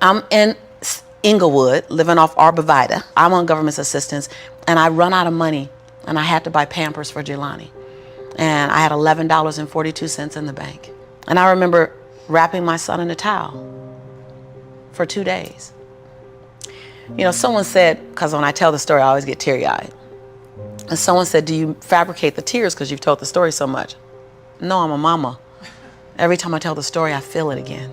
I'm in Inglewood, living off Arborvitae. I'm on government assistance, and I run out of money, and I had to buy Pampers for Jelani. And I had $11.42 in the bank. And I remember wrapping my son in a towel for 2 days. You know, someone said, because when I tell the story, I always get teary-eyed. And someone said, do you fabricate the tears because you've told the story so much? No, I'm a mama. Every time I tell the story, I feel it again.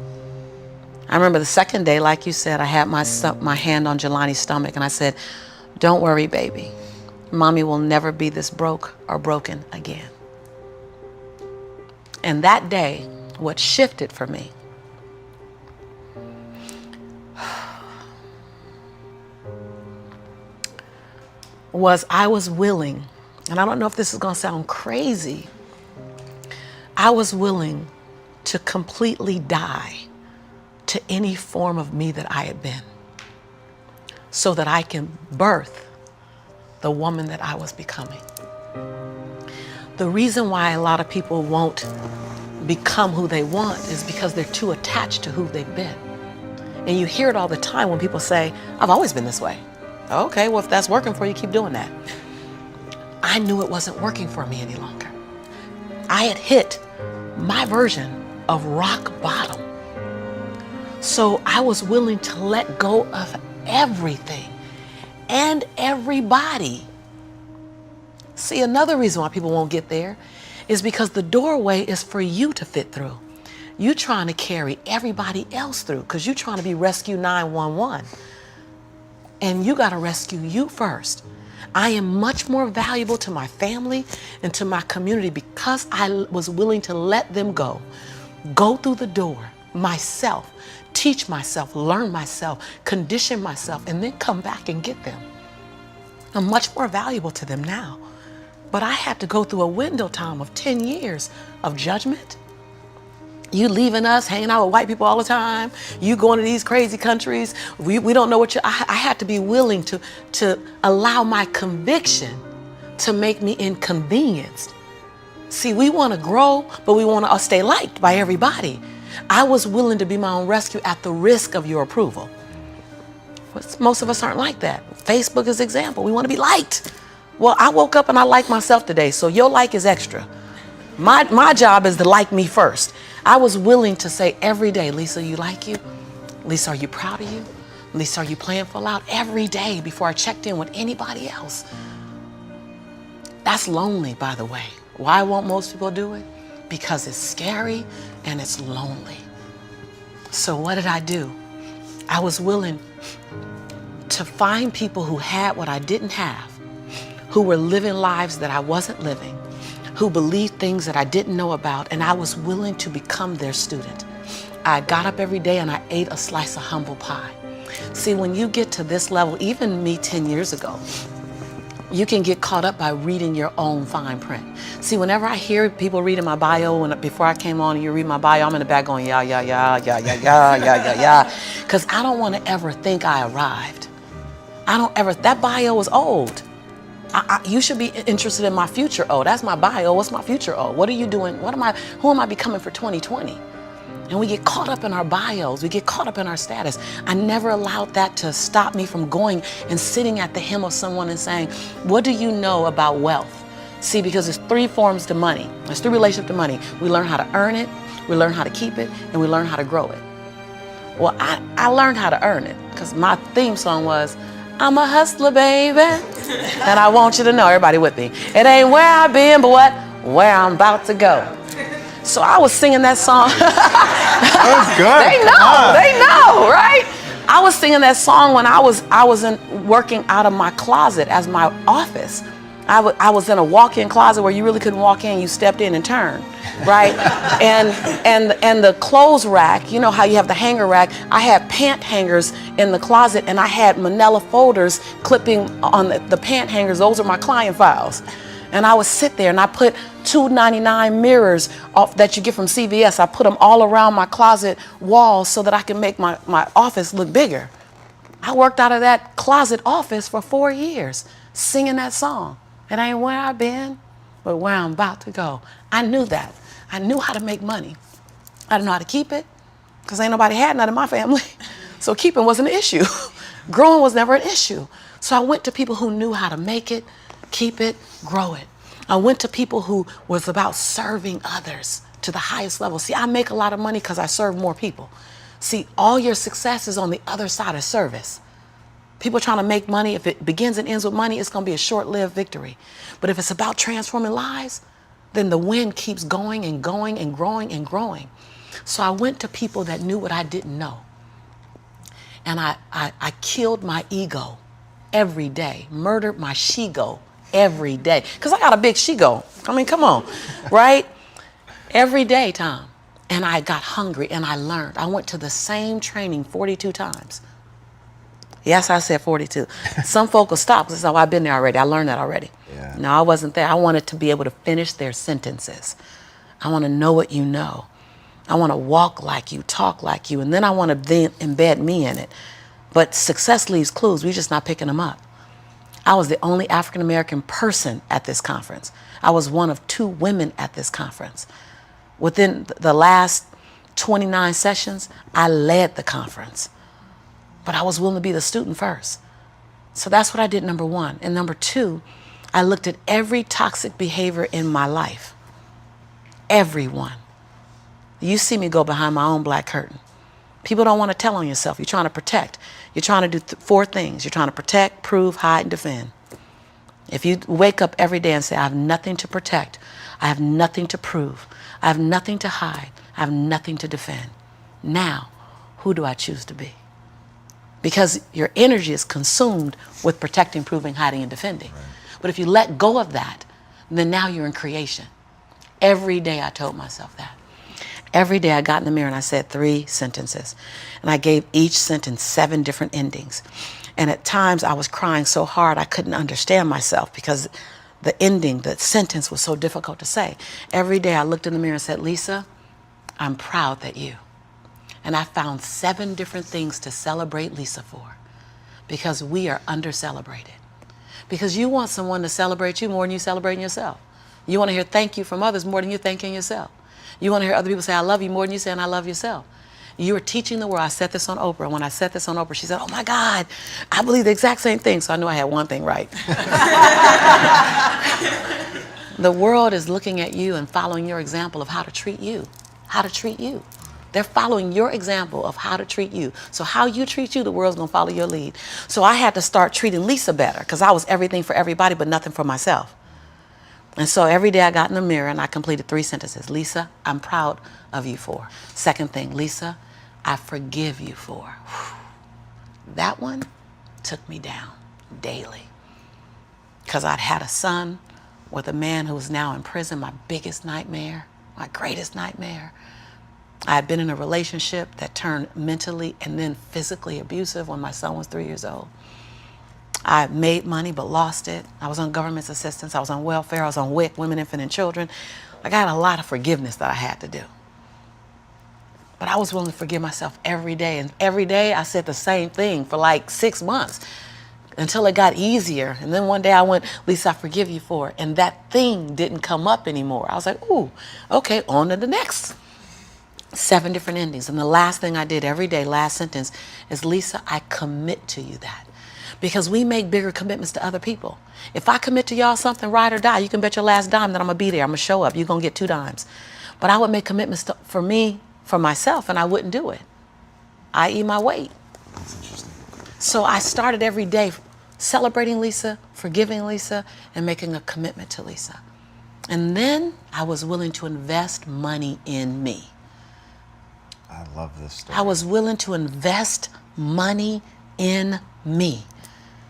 I remember the second day, like you said, I had my hand on Jelani's stomach, and I said, don't worry, baby. Mommy will never be this broke or broken again. And that day, what shifted for me was I was willing, and I don't know if this is going to sound crazy, I was willing to completely die to any form of me that I had been so that I can birth the woman that I was becoming. The reason why a lot of people won't become who they want is because they're too attached to who they've been. And you hear it all the time when people say, I've always been this way. Okay, well, if that's working for you, keep doing that. I knew it wasn't working for me any longer. I had hit my version of rock bottom. So I was willing to let go of everything and everybody. See, another reason why people won't get there is because the doorway is for you to fit through. You're trying to carry everybody else through because you're trying to be Rescue 911. And you got to rescue you first. I am much more valuable to my family and to my community because I was willing to let them go through the door myself, teach myself, learn myself, condition myself, and then come back and get them. I'm much more valuable to them now. But I had to go through a window time of 10 years of judgment. You leaving us, hanging out with white people all the time. You going to these crazy countries. We don't know what I had to be willing to allow my conviction to make me inconvenienced. See, we want to grow, but we want to stay liked by everybody. I was willing to be my own rescue at the risk of your approval. But most of us aren't like that. Facebook is an example. We want to be liked. Well, I woke up and I like myself today, so your like is extra. My job is to like me first. I was willing to say every day, Lisa, you like you? Lisa, are you proud of you? Lisa, are you playing full out? Every day before I checked in with anybody else. That's lonely, by the way. Why won't most people do it? Because it's scary and it's lonely. So what did I do? I was willing to find people who had what I didn't have, who were living lives that I wasn't living, who believed things that I didn't know about, and I was willing to become their student. I got up every day and I ate a slice of humble pie. See, when you get to this level, even me 10 years ago, you can get caught up by reading your own fine print. See, whenever I hear people reading my bio, before I came on and you read my bio, I'm in the back going, yeah, yeah, yeah, yeah, yeah, yeah, yeah, yeah, yeah. Because I don't want to ever think I arrived. That bio is old. You should be interested in my future. Oh, that's my bio. What's my future? Oh, what are you doing? Who am I becoming for 2020? And we get caught up in our bios. We get caught up in our status. I never allowed that to stop me from going and sitting at the hem of someone and saying, what do you know about wealth? See, because there's 3 forms to money. There's 3 relationships to money. We learn how to earn it, we learn how to keep it, and we learn how to grow it. Well, I learned how to earn it because my theme song was, I'm a hustler, baby. And I want you to know, everybody with me, it ain't where I've been, but where I'm about to go. So I was singing that song. That was good. They know, right? I was singing that song when I was working out of my closet as my office. I was in a walk-in closet where you really couldn't walk in, you stepped in and turned, right? and the clothes rack, you know how you have the hanger rack, I had pant hangers in the closet and I had manila folders clipping on the pant hangers. Those are my client files. And I would sit there and I put $2.99 mirrors that you get from CVS. I put them all around my closet walls so that I can make my office look bigger. I worked out of that closet office for 4 years, singing that song. It ain't where I've been, but where I'm about to go. I knew that. I knew how to make money. I didn't know how to keep it because ain't nobody had none in my family. So keeping wasn't an issue. Growing was never an issue. So I went to people who knew how to make it, keep it, grow it. I went to people who was about serving others to the highest level. See, I make a lot of money because I serve more people. See, all your success is on the other side of service. People trying to make money, if it begins and ends with money, it's going to be a short-lived victory. But if it's about transforming lives, then the wind keeps going and going and growing and growing. So I went to people that knew what I didn't know. And I killed my ego every day, murdered my she-go every day. Because I got a big she-go. I mean, come on, right? Every day, Tom. And I got hungry and I learned. I went to the same training 42 times. Yes, I said 42. Some folk will stop because I've been there already. I learned that already. Yeah. No, I wasn't there. I wanted to be able to finish their sentences. I want to know what you know. I want to walk like you, talk like you, and then I want to then embed me in it. But success leaves clues. We're just not picking them up. I was the only African-American person at this conference. I was one of 2 women at this conference. Within the last 29 sessions, I led the conference. But I was willing to be the student first. So that's what I did, number 1. And number 2, I looked at every toxic behavior in my life. Everyone. You see me go behind my own black curtain. People don't want to tell on yourself. You're trying to protect. You're trying to do 4 things. You're trying to protect, prove, hide, and defend. If you wake up every day and say, I have nothing to protect, I have nothing to prove, I have nothing to hide, I have nothing to defend. Now, who do I choose to be? Because your energy is consumed with protecting, proving, hiding, and defending. Right. But if you let go of that, then now you're in creation. Every day I told myself that. Every day I got in the mirror and I said 3 sentences. And I gave each sentence 7 different endings. And at times I was crying so hard I couldn't understand myself because the ending, the sentence was so difficult to say. Every day I looked in the mirror and said, Lisa, I'm proud that you. And I found 7 different things to celebrate Lisa for, because we are under-celebrated. Because you want someone to celebrate you more than you celebrating yourself. You want to hear thank you from others more than you're thanking yourself. You want to hear other people say I love you more than you saying I love yourself. You are teaching the world. I said this on Oprah. When I said this on Oprah, she said, oh my God, I believe the exact same thing. So I knew I had one thing right. The world is looking at you and following your example of how to treat you. How to treat you. They're following your example of how to treat you. So how you treat you, the world's going to follow your lead. So I had to start treating Lisa better because I was everything for everybody but nothing for myself. And so every day I got in the mirror and I completed 3 sentences. Lisa, I'm proud of you for. Second thing, Lisa, I forgive you for. Whew. That one took me down daily because I'd had a son with a man who was now in prison, my biggest nightmare, my greatest nightmare. I had been in a relationship that turned mentally and then physically abusive when my son was 3 years old. I made money but lost it. I was on government assistance. I was on welfare. I was on WIC, Women, Infant, and Children. Like I had a lot of forgiveness that I had to do. But I was willing to forgive myself every day. And every day I said the same thing for like 6 months until it got easier. And then one day I went, Lisa, I forgive you for it. And that thing didn't come up anymore. I was like, ooh, okay, on to the next. 7 different endings. And the last thing I did every day, last sentence, is Lisa, I commit to you that. Because we make bigger commitments to other people. If I commit to y'all something, ride or die, you can bet your last dime that I'm going to be there. I'm going to show up. You're going to get 2 dimes. But I would make commitments for me, for myself, and I wouldn't do it. I.e. my weight. That's interesting. So I started every day celebrating Lisa, forgiving Lisa, and making a commitment to Lisa. And then I was willing to invest money in me. I love this story. I was willing to invest money in me.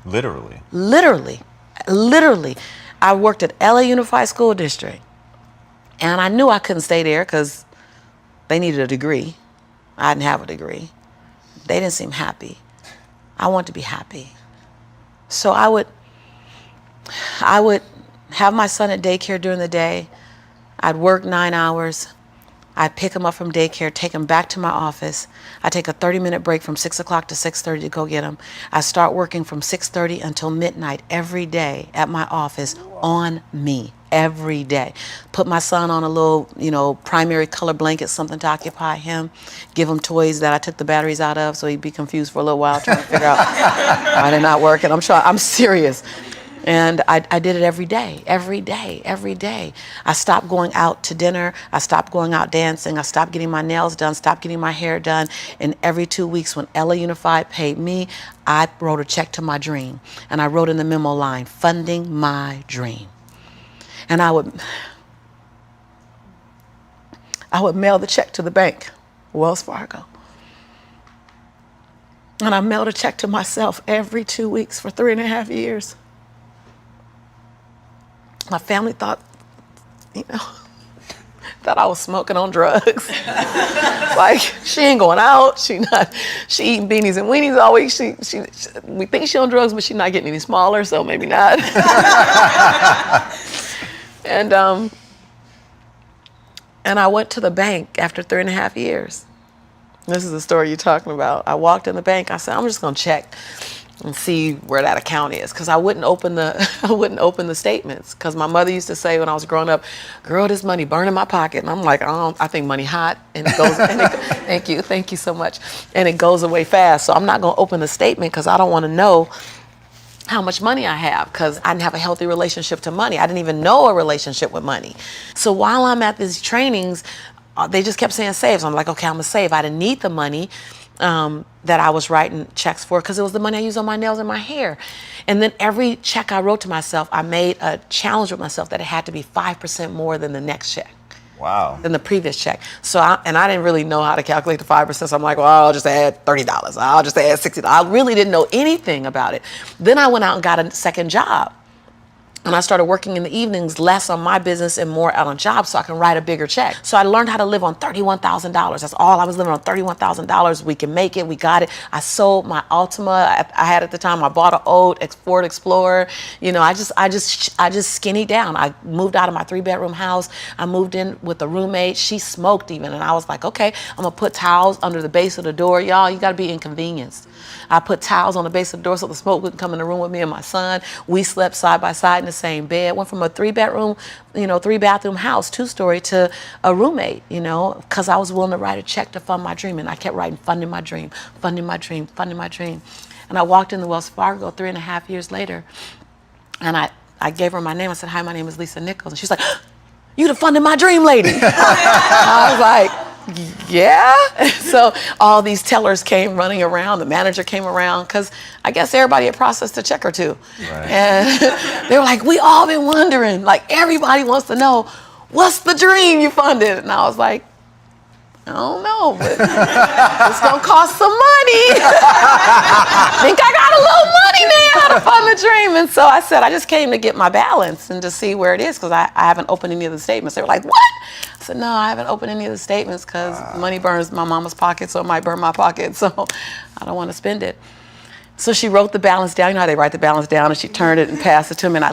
Literally. Literally. I worked at LA Unified School District. And I knew I couldn't stay there because they needed a degree. I didn't have a degree. They didn't seem happy. I wanted to be happy. So I would have my son at daycare during the day. I'd work 9 hours. I'd pick him up from daycare, take him back to my office. I'd take a 30-minute break from 6 o'clock to 6:30 to go get him. I start working from 6:30 until midnight every day at my office on me, every day. Put my son on a little, primary color blanket, something to occupy him. Give him toys that I took the batteries out of so he'd be confused for a little while trying to figure out why they're not working. I'm serious. And I did it every day, every day, every day. I stopped going out to dinner. I stopped going out dancing. I stopped getting my nails done, stopped getting my hair done. And every 2 weeks when Ella Unified paid me, I wrote a check to my dream. And I wrote in the memo line, funding my dream. And I would mail the check to the bank, Wells Fargo. And I mailed a check to myself every 2 weeks for 3.5 years. My family thought, that I was smoking on drugs. Like, she ain't going out. She eating beanies and weenies all week. We think she on drugs, but she's not getting any smaller, so maybe not. And I went to the bank after 3.5 years. This is the story you're talking about. I walked in the bank. I said, I'm just gonna check and see where that account is, because I wouldn't open the statements, because my mother used to say when I was growing up, girl, this money burn in my pocket. And I'm like, I think money hot, and it goes. Thank you so much, and it goes away fast. So I'm not gonna open the statement because I don't want to know how much money I have, because I didn't have a healthy relationship to money. I didn't even know a relationship with money. So while I'm at these trainings, they just kept saying save. So I'm like, okay, I'm gonna save. I didn't need the money that I was writing checks for, because it was the money I used on my nails and my hair. And then every check I wrote to myself, I made a challenge with myself that it had to be 5% more than the next check. Wow. Than the previous check. So I didn't really know how to calculate the 5%. So I'm like, well, I'll just add $30. I'll just add $60. I really didn't know anything about it. Then I went out and got a second job. And I started working in the evenings, less on my business and more out on jobs, so I can write a bigger check. So I learned how to live on $31,000. That's all I was living on, $31,000. We can make it. We got it. I sold my Altima I had at the time. I bought an old Ford Explorer. I just skinnied down. I moved out of my 3-bedroom house. I moved in with a roommate. She smoked even, and I was like, okay, I'm gonna put towels under the base of the door. Y'all, you gotta be inconvenienced. I put towels on the base of the door so the smoke wouldn't come in the room with me and my son. We slept side by side in the same bed. Went from a 3-bedroom, 3-bathroom house, 2-story, to a roommate, because I was willing to write a check to fund my dream. And I kept writing, funding my dream, funding my dream, funding my dream. And I walked into Wells Fargo 3.5 years later, and I gave her my name. I said, hi, my name is Lisa Nichols. And she's like, you the funding my dream lady. I was like, yeah. So all these tellers came running around. The manager came around, because I guess everybody had processed a check or two. Right. And they were like, we all been wondering, like, everybody wants to know, what's the dream you funded? And I was like, I don't know, but it's gonna cost some money. Think I got a little money now to fund the dream. And so I said, I just came to get my balance and to see where it is, because I haven't opened any of the statements. They were like, what? I said, no, I haven't opened any of the statements because money burns my mama's pocket, so it might burn my pocket, so I don't want to spend it. So she wrote the balance down. You know how they write the balance down, and she turned it and passed it to me, and I